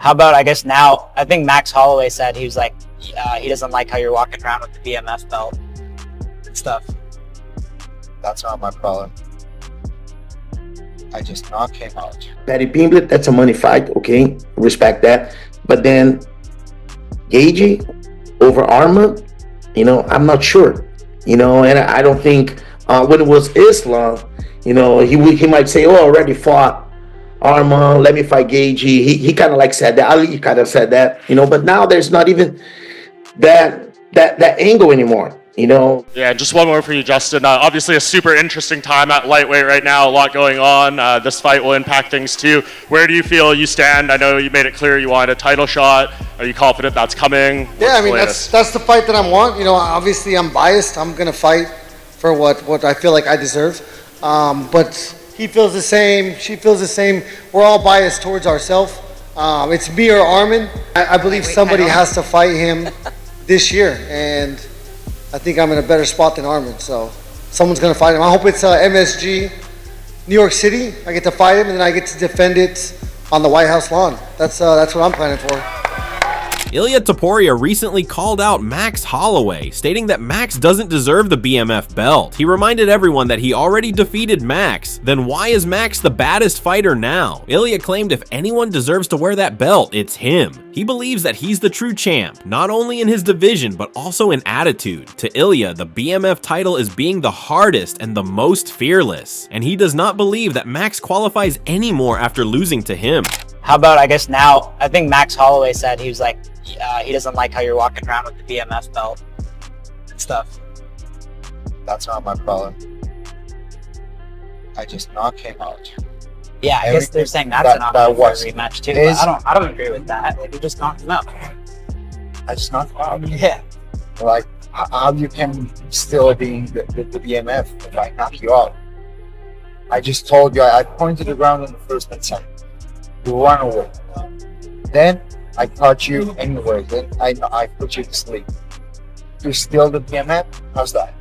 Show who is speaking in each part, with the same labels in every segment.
Speaker 1: How about, I guess now, I think Max Holloway said he was like, he doesn't like how you're walking around with the BMF belt and stuff.
Speaker 2: That's not my problem. I just knocked him out.
Speaker 3: Paddy Pimblett, that's a money fight, okay, respect that. But then Gaethje over Arman, I'm not sure, and I don't think when it was Islam, he might say, oh, I already fought Arman, let me fight Gaethje. He kind of like said that. Ali kind of said that, but now there's not even that angle anymore.
Speaker 4: Yeah, just one more for you, Justin. Obviously a super interesting time at lightweight right now, a lot going on. This fight will impact things too. Where do you feel you stand? I know you made it clear you wanted a title shot. Are you confident that's coming?
Speaker 5: Yeah, I mean, that's the fight that I want. Obviously I'm biased. I'm going to fight for what I feel like I deserve. But he feels the same. She feels the same. We're all biased towards ourselves. It's me or Arman. I believe somebody has to fight him this year. And I think I'm in a better spot than Arman, so someone's going to fight him. I hope it's MSG, New York City. I get to fight him, and then I get to defend it on the White House lawn. That's what I'm planning for.
Speaker 6: Ilia Topuria recently called out Max Holloway, stating that Max doesn't deserve the BMF belt. He reminded everyone that he already defeated Max. Then why is Max the baddest fighter now? Ilia claimed if anyone deserves to wear that belt, it's him. He believes that he's the true champ, not only in his division, but also in attitude. To Ilia, the BMF title is being the hardest and the most fearless, and he does not believe that Max qualifies anymore after losing to him.
Speaker 1: How about, I guess now, I think Max Holloway said he was like, he doesn't like how you're walking around with the BMF belt and stuff.
Speaker 2: That's not my problem. I just knocked him out.
Speaker 1: Yeah, I guess they're saying that's an option for a rematch too. But I don't agree with that. Like, you just knocked him out.
Speaker 2: I just knocked him out.
Speaker 1: Yeah.
Speaker 2: Like, how you can still be in the BMF if I knock you out? I just told you, I pointed the ground in the first and second. You run away. Then I caught you anyway. Then I put you to sleep. You're still the BMF? How's that?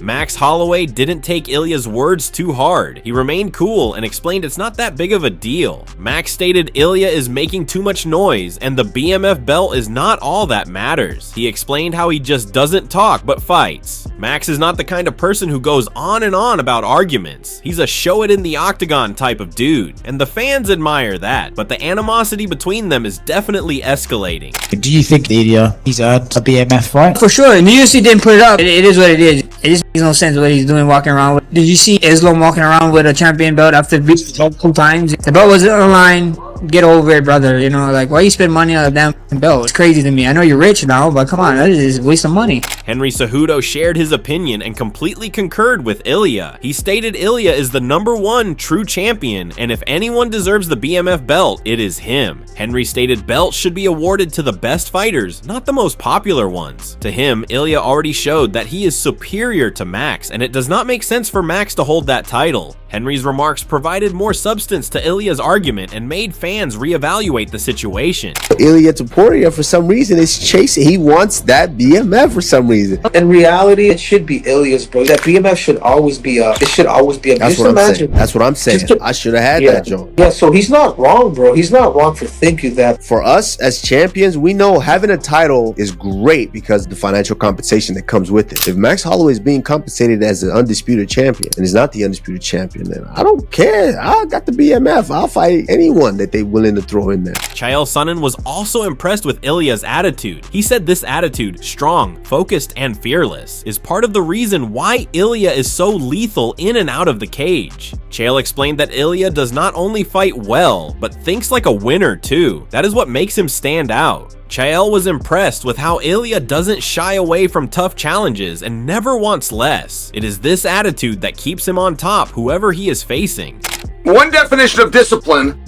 Speaker 6: Max Holloway didn't take Ilia's words too hard. He remained cool and explained it's not that big of a deal. Max stated Ilia is making too much noise and the BMF belt is not all that matters. He explained how he just doesn't talk but fights. Max is not the kind of person who goes on and on about arguments. He's a show it in the octagon type of dude, and the fans admire that, but the animosity between them is definitely escalating.
Speaker 7: Do you think Ilia he's at a BMF fight?
Speaker 8: For sure, and the UFC didn't put it up. It is what it is. It just makes no sense what he's doing walking around with. Did you see Islam walking around with a champion belt after beating multiple times? The belt wasn't on the line. Get over it, brother. Like, why you spend money on a damn belt? It's crazy to me. I know you're rich now, but come on, that is a waste of money.
Speaker 6: Henry Cejudo shared his opinion and completely concurred with Ilia. He stated Ilia is the #1 true champion, and if anyone deserves the BMF belt, it is him. Henry stated belts should be awarded to the best fighters, not the most popular ones. To him, Ilia already showed that he is superior to Max, and it does not make sense for Max to hold that title. Henry's remarks provided more substance to Ilia's argument and made fans reevaluate the situation.
Speaker 9: Ilia Topuria, for some reason, is chasing. He wants that BMF for some reason.
Speaker 10: In reality, it should be Ilia's, bro. That BMF should always be up. It should always be up.
Speaker 9: That's what I'm saying. That's what I'm saying. I should have had that, Joe.
Speaker 10: Yeah, so he's not wrong, bro. He's not wrong for thinking that.
Speaker 9: For us as champions, we know having a title is great because of the financial compensation that comes with it. If Max Holloway is being compensated as an undisputed champion and is not the undisputed champion, then I don't care. I got the BMF. I'll fight anyone that they willing to throw in there.
Speaker 6: Chael Sonnen was also impressed with Ilia's attitude. He said this attitude, strong, focused, and fearless, is part of the reason why Ilia is so lethal in and out of the cage. Chael explained that Ilia does not only fight well, but thinks like a winner too. That is what makes him stand out. Chael was impressed with how Ilia doesn't shy away from tough challenges and never wants less. It is this attitude that keeps him on top whoever he is facing.
Speaker 11: One definition of discipline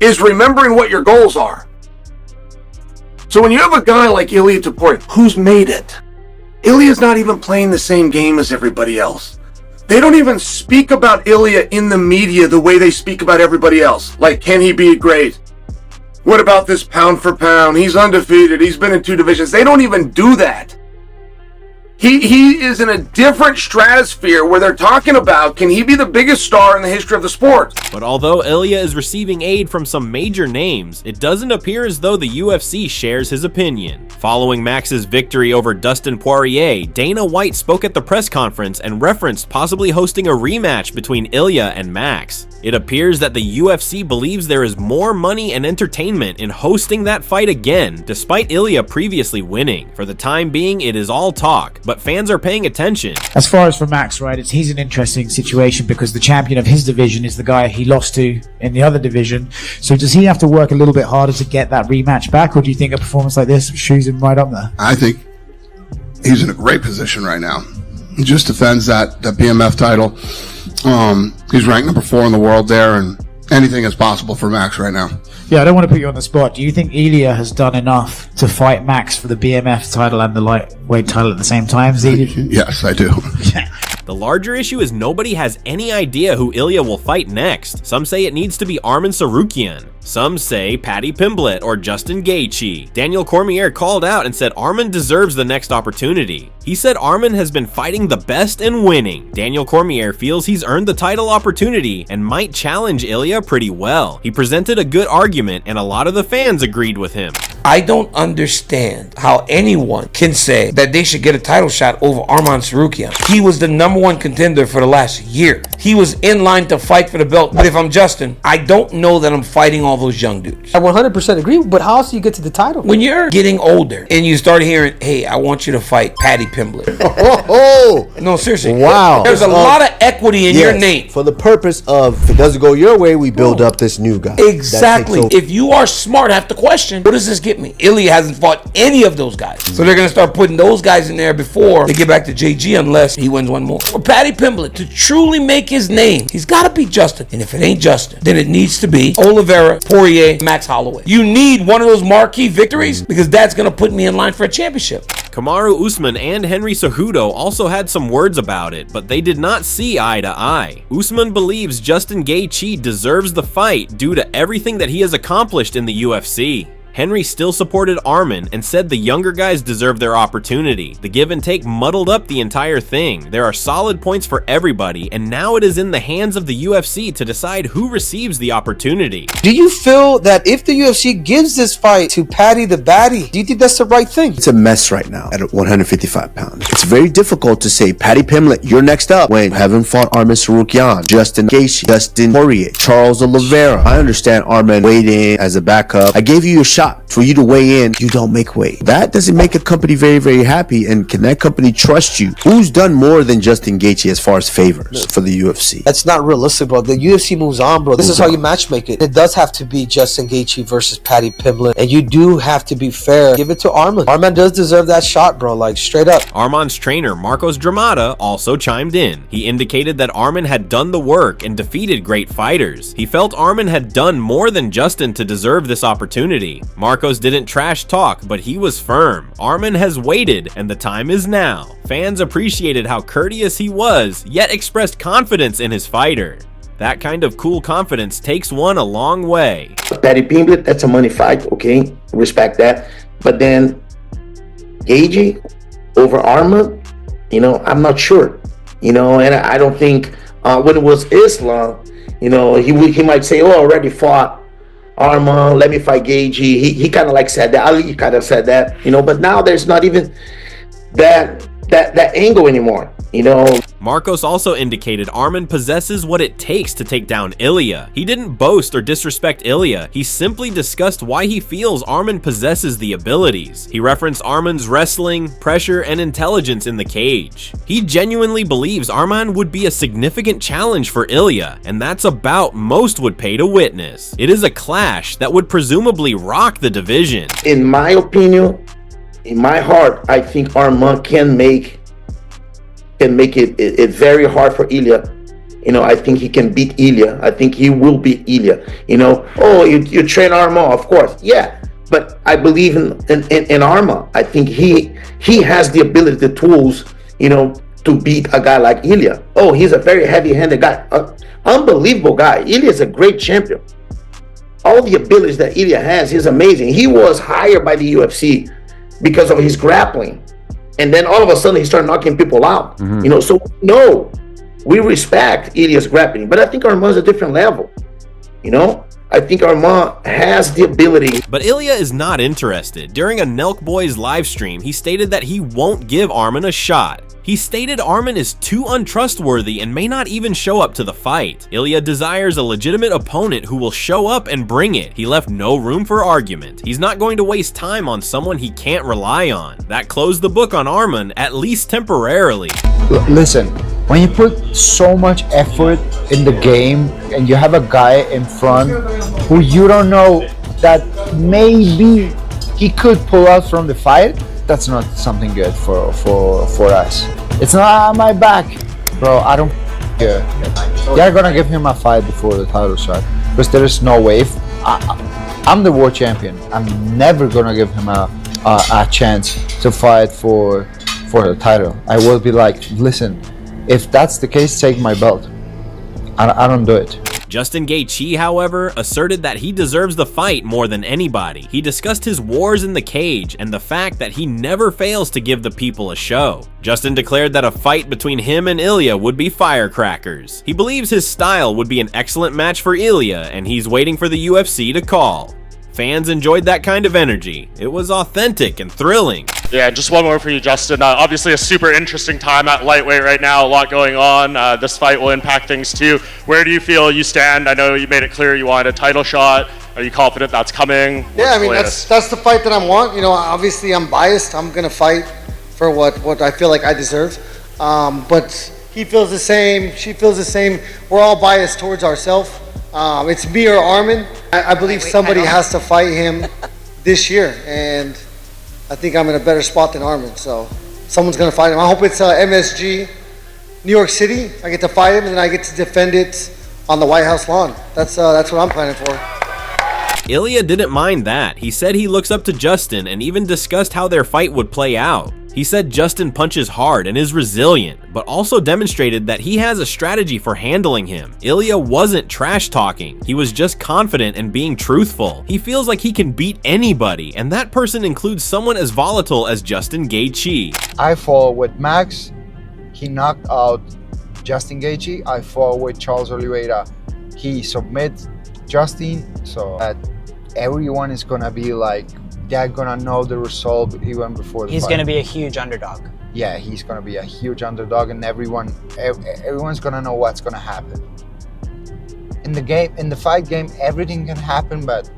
Speaker 11: is remembering what your goals are. So when you have a guy like Ilia Topuria, who's made it, Ilia's not even playing the same game as everybody else. They don't even speak about Ilia in the media the way they speak about everybody else. Like, can he be great? What about this pound for pound? He's undefeated. He's been in 2 divisions. They don't even do that. He is in a different stratosphere where they're talking about, can he be the biggest star in the history of the sport?
Speaker 6: But although Ilia is receiving aid from some major names, it doesn't appear as though the UFC shares his opinion. Following Max's victory over Dustin Poirier, Dana White spoke at the press conference and referenced possibly hosting a rematch between Ilia and Max. It appears that the UFC believes there is more money and entertainment in hosting that fight again, despite Ilia previously winning. For the time being, it is all talk, but fans are paying attention.
Speaker 7: As far as for Max, right, he's an interesting situation because the champion of his division is the guy he lost to in the other division. So does he have to work a little bit harder to get that rematch back, or do you think a performance like this shoes him right up there?
Speaker 12: I think he's in a great position right now. He just defends that BMF title. He's ranked number 4 in the world there, and anything is possible for Max right now.
Speaker 7: Yeah, I don't want to put you on the spot. Do you think Ilia has done enough to fight Max for the BMF title and the lightweight title at the same time?
Speaker 12: Yes, I do.
Speaker 6: The larger issue is nobody has any idea who Ilia will fight next. Some say it needs to be Arman Tsarukyan. Some say Paddy Pimblett or Justin Gaethje. Daniel Cormier called out and said Arman deserves the next opportunity. He said Arman has been fighting the best and winning. Daniel Cormier feels he's earned the title opportunity and might challenge Ilia pretty well. He presented a good argument and a lot of the fans agreed with him.
Speaker 13: I don't understand how anyone can say that they should get a title shot over Arman Tsarukyan. He was the #1 contender for the last year. He was in line to fight for the belt. But if I'm Justin, I don't know that I'm fighting all those young dudes.
Speaker 14: I 100% agree, but how else do you get to the title?
Speaker 13: When you're getting older and you start hearing, hey, I want you to fight Paddy Pimblett. No, seriously.
Speaker 9: Wow.
Speaker 13: There's a lot of equity in your name.
Speaker 9: For the purpose of, if it doesn't go your way, we build up this new guy.
Speaker 13: Exactly. If you are smart, have to question, what does this get me? Ilia hasn't fought any of those guys. So they're going to start putting those guys in there before they get back to JG unless he wins one more. For Paddy Pimblett to truly make his name, he's got to beat Justin. And if it ain't Justin, then it needs to be Oliveira, Poirier, Max Holloway. You need one of those marquee victories because that's going to put me in line for a championship.
Speaker 6: Kamaru Usman and Henry Cejudo also had some words about it, but they did not see eye to eye. Usman believes Justin Gaethje deserves the fight due to everything that he has accomplished in the UFC. Henry still supported Arman and said the younger guys deserve their opportunity. The give and take muddled up the entire thing. There are solid points for everybody, and now it is in the hands of the UFC to decide who receives the opportunity.
Speaker 14: Do you feel that if the UFC gives this fight to Paddy the Baddy, do you think that's the right thing?
Speaker 9: It's a mess right now at 155 pounds. It's very difficult to say, Paddy Pimblett, you're next up, when you haven't fought Arman Tsarukyan, Justin Gaethje, Dustin Poirier, Charles Oliveira. I understand Arman weighed in as a backup. I gave you a shot for you to weigh in. You don't make weight. That doesn't make a company very, very happy. And can that company trust you? Who's done more than Justin Gaethje as far as favors for the UFC?
Speaker 14: That's not realistic, bro. The UFC moves on, bro. This is how you matchmake it. It does have to be Justin Gaethje versus Paddy Pimblett, and you do have to be fair. Give it to Arman. Arman does deserve that shot, bro. Like, straight up.
Speaker 6: Arman's trainer, Marcos Dramata, also chimed in. He indicated that Arman had done the work and defeated great fighters. He felt Arman had done more than Justin to deserve this opportunity. Marcos didn't trash talk, but he was firm. Arman has waited, and the time is now. Fans appreciated how courteous he was, yet expressed confidence in his fighter. That kind of cool confidence takes one a long way.
Speaker 3: Paddy Pimblett, that's a money fight, okay? Respect that. But then Gaethje over Arman, I'm not sure. And I don't think when it was Islam, he might say, oh, I already fought Arman, let me fight Gaethje. He kind of like said that. Ali kind of said that, but now there's not even that angle anymore,
Speaker 6: Marcos also indicated Arman possesses what it takes to take down Ilia. He didn't boast or disrespect Ilia. He simply discussed why he feels Arman possesses the abilities. He referenced Arman's wrestling, pressure, and intelligence in the cage. He genuinely believes Arman would be a significant challenge for Ilia, and that's about most would pay to witness. It is a clash that would presumably rock the division.
Speaker 3: In my opinion, in my heart, I think Arman can make it very hard for Ilia. I think he can beat Ilia. I think he will beat Ilia. You train Arman, of course. Yeah, but I believe in Arman. I think he has the ability, the tools, to beat a guy like Ilia. Oh, he's a very heavy-handed guy. Unbelievable guy. Ilia is a great champion. All the abilities that Ilia has, he's amazing. He was hired by the UFC because of his grappling. and then all of a sudden he started knocking people out. You know, so no, we respect Ilia's grappling, but I think Arman's a different level. You know, I think Arman has the ability.
Speaker 6: But Ilia is not interested. During a Nelk Boys live stream, he stated that he won't give Arman a shot. He stated Arman is too untrustworthy and may not even show up to the fight. Ilia desires a legitimate opponent who will show up and bring it. He left no room for argument. He's not going to waste time on someone he can't rely on. That closed the book on Arman, at least temporarily.
Speaker 2: Listen, when you put so much effort in the game and you have a guy in front who you don't know that maybe he could pull out from the fight, that's not something good for us. It's not on my back, bro. I don't care. They're gonna give him a fight before the title shot because there is no way. I'm the world champion. I'm never gonna give him a chance to fight for the title. I will be like, listen, if that's the case, take my belt. I don't do it.
Speaker 6: Justin Gaethje, however, asserted that he deserves the fight more than anybody. He discussed his wars in the cage and the fact that he never fails to give the people a show. Justin declared that a fight between him and Ilia would be firecrackers. He believes his style would be an excellent match for Ilia, and he's waiting for the UFC to call. Fans enjoyed that kind of energy. It was authentic and thrilling.
Speaker 4: Yeah, just one more for you, Justin. Obviously a super interesting time at lightweight right now, a lot going on. This fight will impact things too. Where do you feel you stand? I know you made it clear you wanted a title shot. Are you confident that's coming?
Speaker 5: Yeah, I mean, that's the fight that I want. You know, obviously I'm biased. I'm going to fight for what I feel like I deserve. But he feels the same. She feels the same. We're all biased towards ourselves. It's me or Arman. I believe somebody has to fight him this year, and I think I'm in a better spot than Arman. So someone's gonna fight him. I hope it's MSG, New York City. I get to fight him, and then I get to defend it on the White House lawn. That's what I'm planning for.
Speaker 6: Ilia didn't mind that. He said he looks up to Justin and even discussed how their fight would play out. He said Justin punches hard and is resilient, but also demonstrated that he has a strategy for handling him. Ilia wasn't trash talking. He was just confident and being truthful. He feels like he can beat anybody, and that person includes someone as volatile as Justin Gaethje.
Speaker 2: I fought with Max. He knocked out Justin Gaethje. I fought with Charles Oliveira. He submits Justin, so that everyone is gonna be like, they're gonna know the result even before the
Speaker 1: He's
Speaker 2: fight.
Speaker 1: gonna be a huge underdog.
Speaker 2: Yeah, he's gonna be a huge underdog, and everyone's gonna know what's gonna happen. In the game, in the fight game, everything can happen, but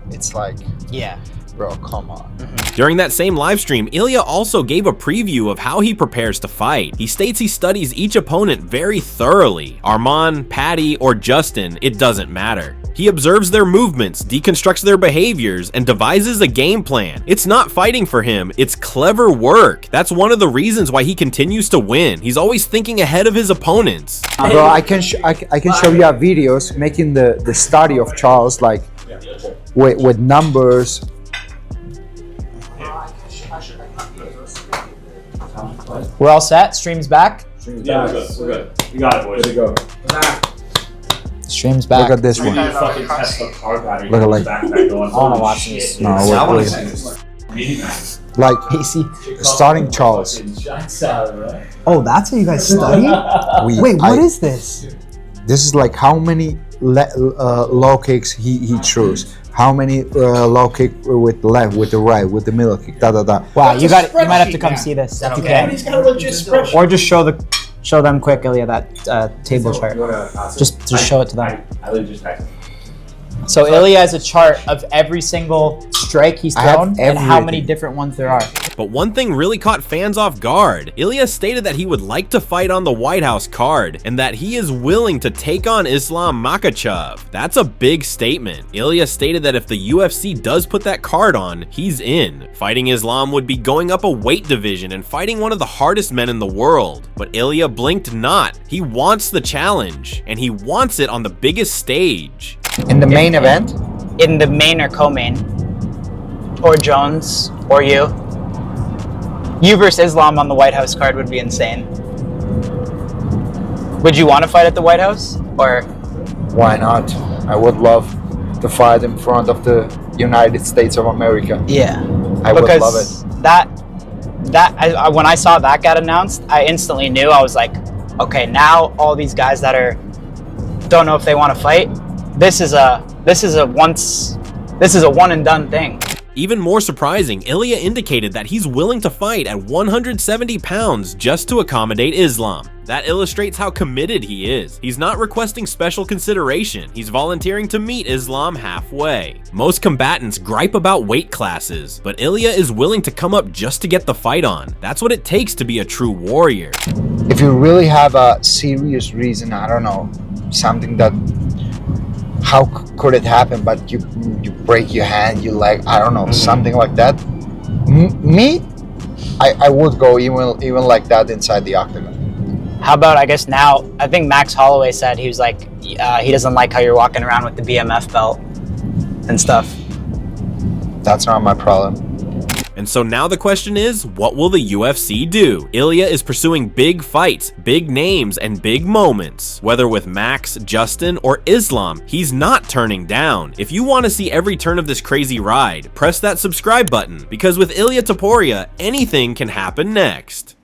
Speaker 2: it's like,
Speaker 1: yeah,
Speaker 2: bro, come on.
Speaker 6: During that same live stream, Ilia also gave a preview of how he prepares to fight. He states he studies each opponent very thoroughly. Arman, Paddy, or Justin, it doesn't matter. He observes their movements, deconstructs their behaviors, and devises a game plan. It's not fighting for him, it's clever work. That's one of the reasons why he continues to win. He's always thinking ahead of his opponents.
Speaker 2: Bro, I can show you videos making the study of Charles, like with numbers.
Speaker 1: We're all set. Stream's back.
Speaker 15: Yeah, we're good. We got it, boys. There you go.
Speaker 1: Stream's back.
Speaker 2: Look at this one.
Speaker 15: Look at
Speaker 2: like.
Speaker 1: I want to watch this.
Speaker 2: No, like starting Charles.
Speaker 16: Oh, that's what you guys study? Wait, what is this?
Speaker 2: This is like how many low kicks he throws. How many low kick with the left, with the right, with the middle kick, da da da.
Speaker 1: Wow, you might have to come see this. If you can. Or just show them quick, Ilia, that table chart. Just show it to them. So Ilia has a chart of every single strike he's thrown and how many different ones there are.
Speaker 6: But one thing really caught fans off guard. Ilia stated that he would like to fight on the White House card and that he is willing to take on Islam Makhachev. That's a big statement. Ilia stated that if the UFC does put that card on, he's in. Fighting Islam would be going up a weight division and fighting one of the hardest men in the world. But Ilia blinked not. He wants the challenge, and he wants it on the biggest stage.
Speaker 2: In the main event?
Speaker 1: In the main or co-main. Or Jones, or you. You versus Islam on the White House card would be insane. Would you want to fight at the White House? Or?
Speaker 2: Why not? I would love to fight in front of the United States of America.
Speaker 1: Yeah.
Speaker 2: I would love it.
Speaker 1: That when I saw that got announced, I instantly knew. I was like, okay, now all these guys that don't know if they want to fight, this is a one and done thing.
Speaker 6: Even more surprising, Ilia indicated that he's willing to fight at 170 pounds just to accommodate Islam. That illustrates how committed he is. He's not requesting special consideration, he's volunteering to meet Islam halfway. Most combatants gripe about weight classes, but Ilia is willing to come up just to get the fight on. That's what it takes to be a true warrior.
Speaker 2: If you really have a serious reason, I don't know, something that, how could it happen, but you break your hand, you leg, I don't know, something like that. Me, I would go even like that inside the octagon.
Speaker 1: How about, I guess now, I think Max Holloway said he was like, he doesn't like how you're walking around with the BMF belt and stuff.
Speaker 2: That's not my problem.
Speaker 6: And so now the question is, what will the UFC do? Ilia is pursuing big fights, big names, and big moments. Whether with Max, Justin, or Islam, he's not turning down. If you want to see every turn of this crazy ride, press that subscribe button, because with Ilia Topuria, anything can happen next.